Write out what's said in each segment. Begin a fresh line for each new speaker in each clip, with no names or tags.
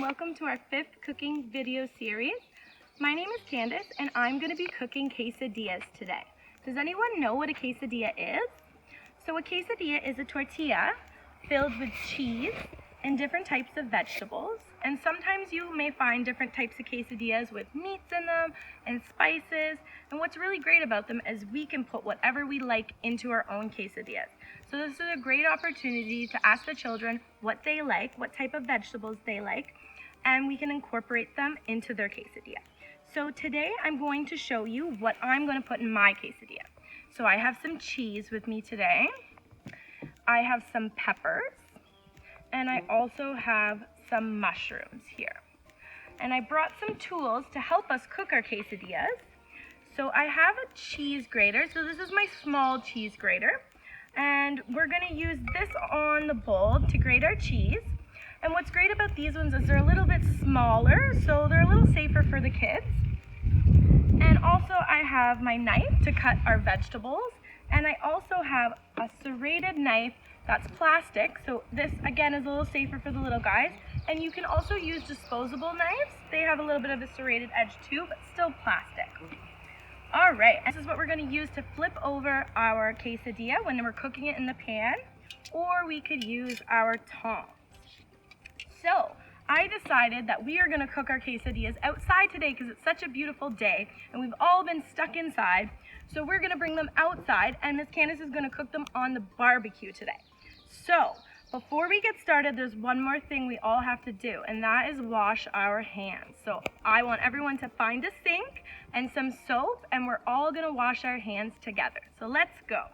welcome to our 5th cooking video series. My name is Candice and I'm going to be cooking quesadillas today. Does anyone know what a quesadilla is? So a quesadilla is a tortilla filled with cheese and different types of vegetables. And sometimes you may find different types of quesadillas with meats in them and spices. And what's really great about them is we can put whatever we like into our own quesadillas. So this is a great opportunity to ask the children what they like, what type of vegetables they like, and we can incorporate them into their quesadilla. So today I'm going to show you what I'm going to put in my quesadilla. So I have some cheese with me today. I have some peppers. And I also have some mushrooms here. And I brought some tools to help us cook our quesadillas. So I have a cheese grater. So this is my small cheese grater. And we're gonna use this on the bowl to grate our cheese. And what's great about these ones is they're a little bit smaller, so they're a little safer for the kids. And also I have my knife to cut our vegetables. And I also have a serrated knife that's plastic, so this again is a little safer for the little guys. And you can also use disposable knives. They have a little bit of a serrated edge too, but still plastic. All right, this is what we're gonna use to flip over our quesadilla when we're cooking it in the pan, or we could use our tongs. So I decided that we are gonna cook our quesadillas outside today because it's such a beautiful day and we've all been stuck inside. So we're gonna bring them outside and Miss Candice is gonna cook them on the barbecue today. So before we get started, there's one more thing we all have to do, and that is wash our hands. So I want everyone to find a sink and some soap, and we're all gonna wash our hands together. So let's go.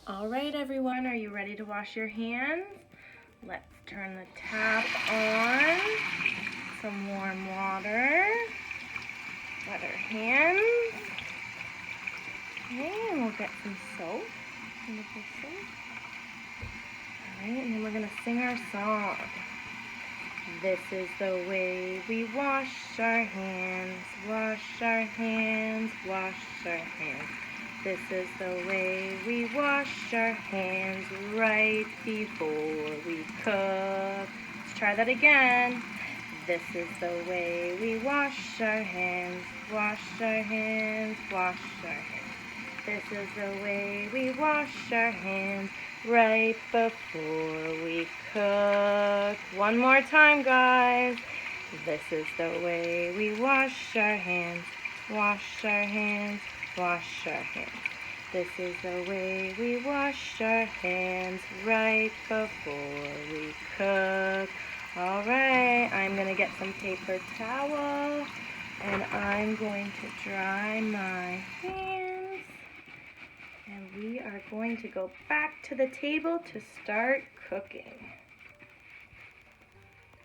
All right, everyone, are you ready to wash your hands? Let's turn the tap on. Some warm water. Wet our hands. Okay, and we'll get some soap. All right, and then we're gonna sing our song. This is the way we wash our hands, wash our hands, wash our hands. This is the way we wash our hands right before we cook. Let's try that again. This is the way we wash our hands, wash our hands, wash our hands. This is the way we wash our hands right before we cook. One more time, guys. This is the way we wash our hands, wash our hands, wash our hands. This is the way we wash our hands right before we cook. All right, I'm gonna get some paper towel and I'm going to dry my hands. And we are going to go back to the table to start cooking.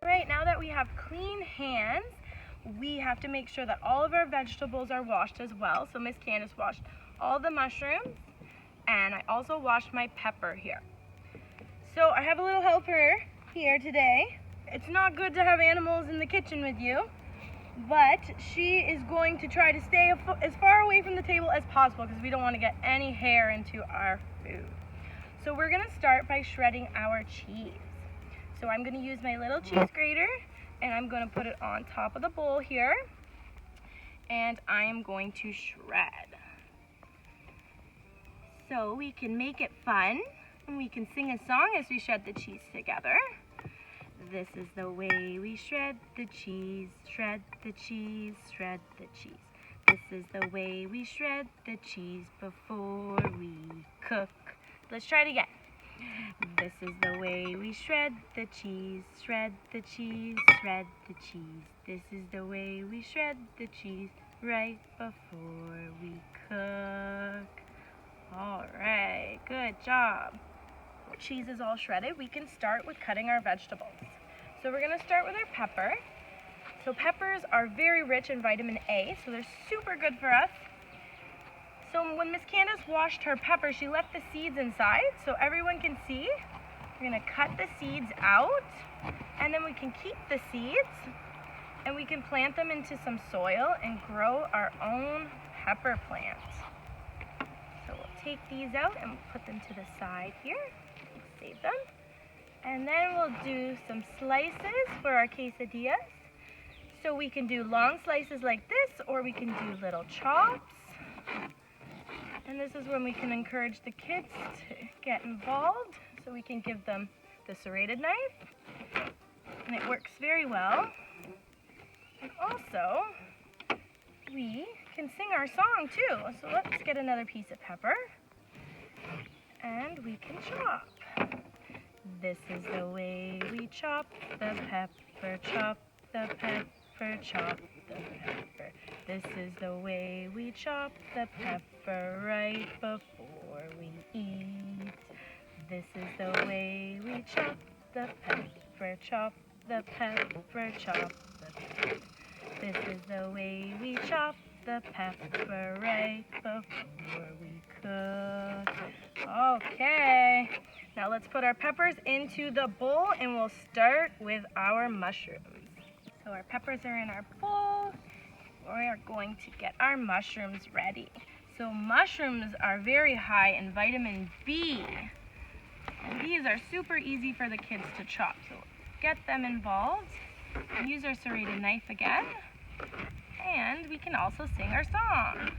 All right, now that we have clean hands, we have to make sure that all of our vegetables are washed as well. So Miss Candice washed all the mushrooms, and I also washed my pepper here. So I have a little helper here today. It's not good to have animals in the kitchen with you, but she is going to try to stay as far away from the table as possible because we don't want to get any hair into our food. So we're going to start by shredding our cheese. So I'm going to use my little cheese grater and I'm going to put it on top of the bowl here. And I am going to shred. So we can make it fun and we can sing a song as we shred the cheese together. This is the way we shred the cheese, shred the cheese, shred the cheese. This is the way we shred the cheese before we cook. Let's try it again. This is the way we shred the cheese, shred the cheese, shred the cheese. This is the way we shred the cheese right before we cook. All right, good job. Cheese is all shredded, we can start with cutting our vegetables. So we're gonna start with our pepper. So peppers are very rich in vitamin A, so they're super good for us. So when Miss Candice washed her pepper, she left the seeds inside so everyone can see. We're gonna cut the seeds out, and then we can keep the seeds, and we can plant them into some soil and grow our own pepper plants. So we'll take these out and put them to the side here. Save them. And then we'll do some slices for our quesadillas. So we can do long slices like this, or we can do little chops. And this is when we can encourage the kids to get involved. So we can give them the serrated knife. And it works very well. And also, we can sing our song too. So let's get another piece of pepper. And we can chop. This is the way we chop the pepper, chop the pepper, chop the pepper. This is the way we chop the pepper right before we eat. This is the way we chop the pepper, chop the pepper, chop the pepper. This is the way we chop the pepper right before we cook. Okay, now let's put our peppers into the bowl and we'll start with our mushrooms. So our peppers are in our bowl. We are going to get our mushrooms ready. So mushrooms are very high in vitamin B. And these are super easy for the kids to chop. So get them involved. Use our serrated knife again. And we can also sing our song.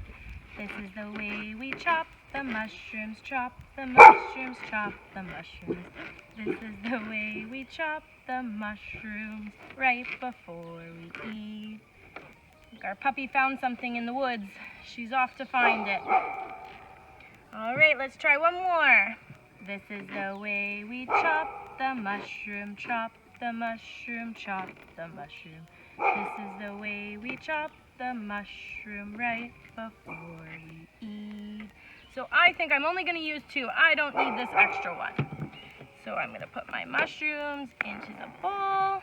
This is the way we chop the mushrooms, chop the mushrooms, chop the mushrooms. This is the way we chop the mushrooms right before we eat. Our puppy found something in the woods. She's off to find it. All right, let's try one more. This is the way we chop the mushroom, chop the mushroom, chop the mushroom. This is the way we chop the mushroom right before we eat. So I think I'm only going to use 2. I don't need this extra one. So I'm going to put my mushrooms into the bowl.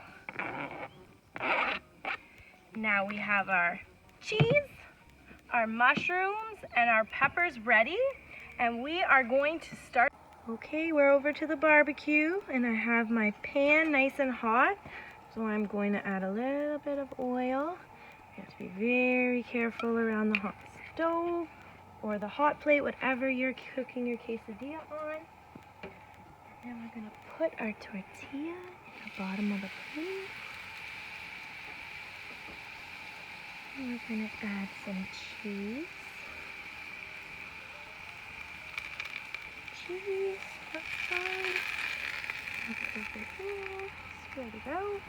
Now we have our cheese, our mushrooms, and our peppers ready. And we are going to start. Okay, we're over to the barbecue, and I have my pan nice and hot. So I'm going to add a little bit of oil. You have to be very careful around the hot stove or the hot plate, whatever you're cooking your quesadilla on. And then we're going to put our tortilla at the bottom of the plate. And we're going to add some cheese. Cheese, outside. Over here. Spread it out.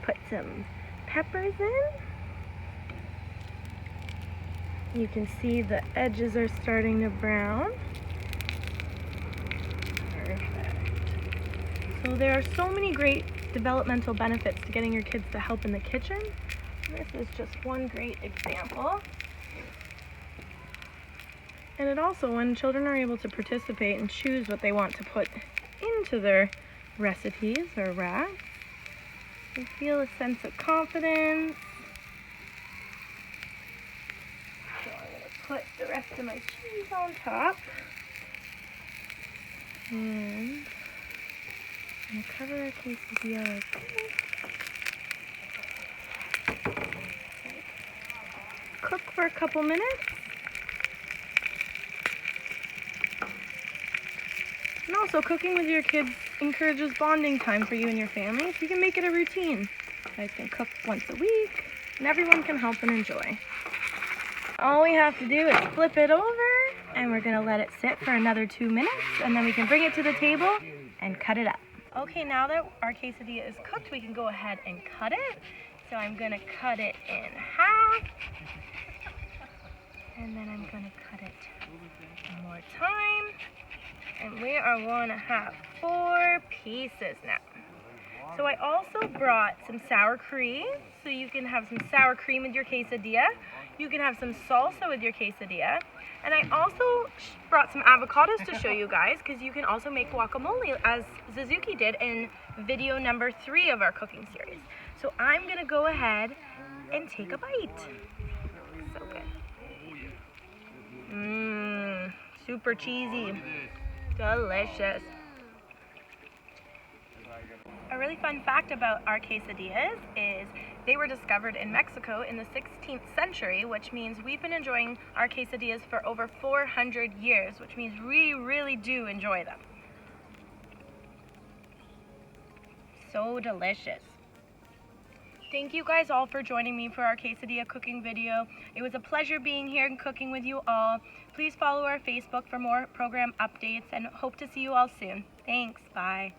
Put some peppers in. You can see the edges are starting to brown. Perfect. So there are so many great developmental benefits to getting your kids to help in the kitchen. This is just one great example. And it also, when children are able to participate and choose what they want to put into their recipes or wraps, they feel a sense of confidence. So I'm going to put the rest of my cheese on top. And I'm going to cover our quesadilla like this. Cook for a couple minutes. And also, cooking with your kids encourages bonding time for you and your family, so you can make it a routine. You guys can cook once a week, and everyone can help and enjoy. All we have to do is flip it over, and we're going to let it sit for another 2 minutes, and then we can bring it to the table and cut it up. Okay, now that our quesadilla is cooked, we can go ahead and cut it. So I'm going to cut it in half, and then I'm going to cut it one more time. And we are going to have 4 pieces now. So I also brought some sour cream, so you can have some sour cream with your quesadilla. You can have some salsa with your quesadilla. And I also brought some avocados to show you guys, because you can also make guacamole, as Suzuki did in video number 3 of our cooking series. So I'm going to go ahead and take a bite. So good. Mmm, super cheesy. Delicious. A really fun fact about our quesadillas is they were discovered in Mexico in the 16th century, which means we've been enjoying our quesadillas for over 400 years, which means we really do enjoy them. So delicious. Thank you guys all for joining me for our quesadilla cooking video. It was a pleasure being here and cooking with you all. Please follow our Facebook for more program updates and hope to see you all soon. Thanks, bye.